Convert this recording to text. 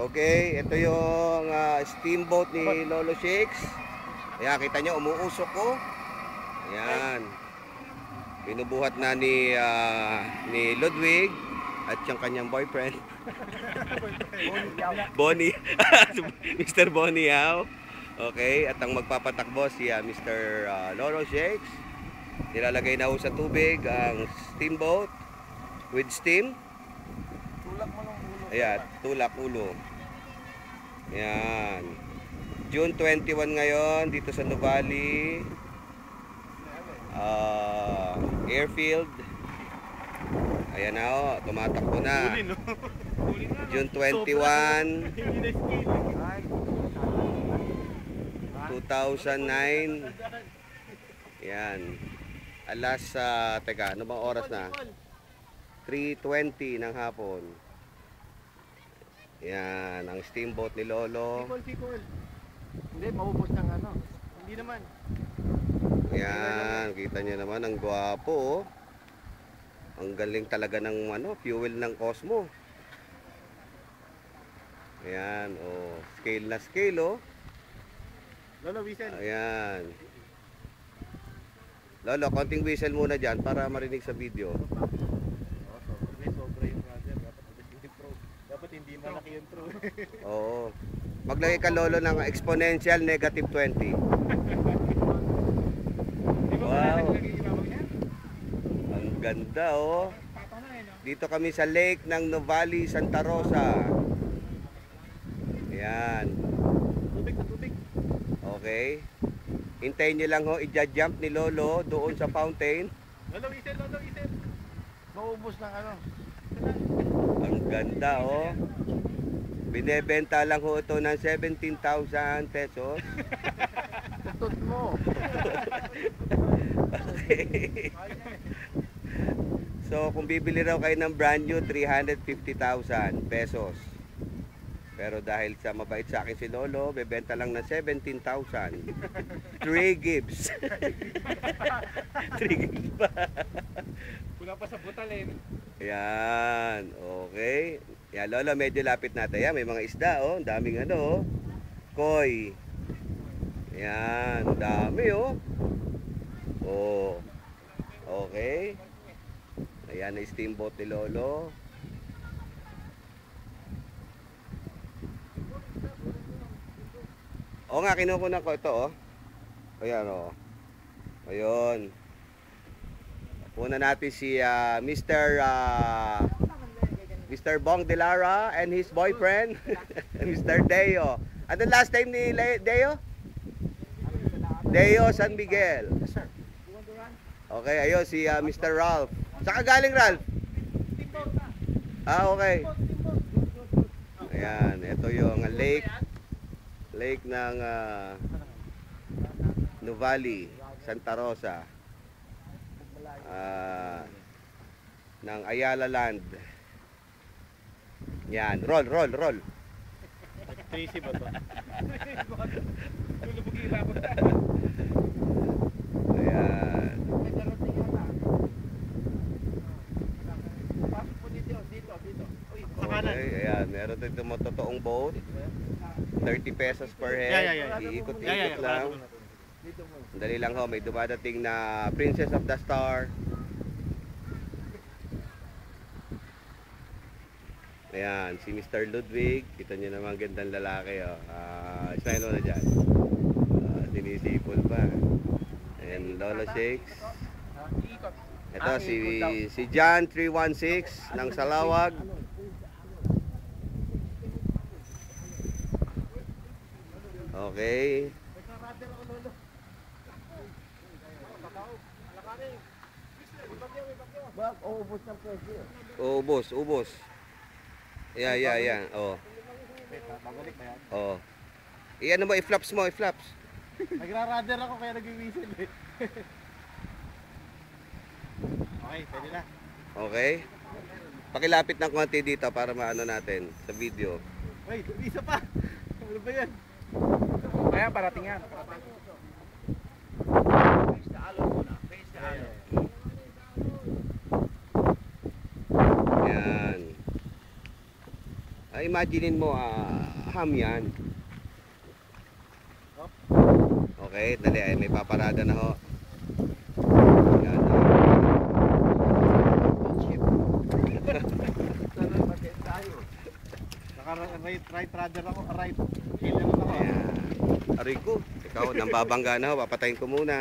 Okay, ito yung steamboat ni Lolo Shakes. Ayan, kita nyo, umuusok ko. Ayan. Binubuhat na ni Ludwig at yung kanyang boyfriend. Bonnie. Mr. Bonnie Yao. Okay, at ang magpapatakbo si Mr. Lolo Shakes. Nilalagay na ho sa tubig ang steamboat with steam. Tulak mo ng ulo. Ayan, tulak ulo. Ayan. June 21 ngayon dito sa Nuvali. Airfield. Ayan na ho, tumatakbo na. June 21, 2009. Ayan. Alas, teka, ano bang oras na? 3:20 ng hapon. Yan, ang steamboat ni Lolo. Hindi, maubos ng ano. Hindi naman. Yan, kita niyo naman ang gwapo. Ang galing talaga ng fuel ng Cosmo. Ayan, oh, scale na scale, oh. Lolo, whistle. Ayan. Lolo, konting whistle muna dyan para marinig sa video. Sobra yung brother. Dapat hindi malaki yung true. Oo. Maglagay ka, Lolo, ng exponential negative 20. Wow. Ang ganda, oh. Dito kami sa lake ng Nuvali, Santa Rosa. Ayan. Tubig na tubig. Okay. Hintayin nyo lang ho, i-jump ni Lolo doon sa fountain. Lolo, whistle, Lolo, whistle. Maubos ng ano. Ang ganda, oh. Binebenta lang ho ito ng 17,000 pesos. Tutot mo. Okay. So, kung bibili raw kayo ng brand new, 350,000 pesos. Pero dahil sa mabait sa akin si Lolo, bebenta lang ng 17,000. 3 gives. 3 gives pa. Wala pa sa butalin. Yan, okay. Yan, Lolo, medyo lapit natin. Yan, may mga isda, oh. Ang daming oh. Koi. Yan, ang dami, oh. Oh. Okay. Ayan na steamboat ni Lolo. Oo nga, kinukunan ko ito, oh. Ayan, oh. Ayun. Una natin si Mr. Bong Delara and his boyfriend, Mr. Deo. Ano last name ni Deo? Deo San Miguel. Okay, ayun si Mr. Ralph. Saan ka galing, Ralph? Ah, okay. Ayan, ito yung lake ng Nuvali, Santa Rosa. Ng Ayala Land. Yan, roll. Tracy ba ito? Ayan. Okay, ayan, meron dito mo totoong boat. 30 pesos per head. Iikot-ikot lang. Dali lang ho, may dumadating na Princess of the Star. Ayan, si Mr. Ludwig. Kita nyo naman gandang lalaki, oh. Ismail mo na dyan. Sinisipol pa. Ayan, Lolo Shakes. Ito si John 316 ng Salawag. Okay. Ubos. Yeah. Oh. Oh. Iyan mo, i-flaps mo, i-flaps. Nagra-radar ako kaya nag-whistle eh. Okay, pwede na. Okay. Pakilapit ng konti dito para maano natin sa video. Wait, isa pa. Ano ba yan? Kaya parating yan. Face the alon muna. Face the alon. Yan. imaginein mo, ham yan. Okay, dali, ay, may paparada na ho. Yan, Right rudder ako, right killer ako. Ayan. Aray ko, ikaw, nambabangga na ho, papatayin ko muna.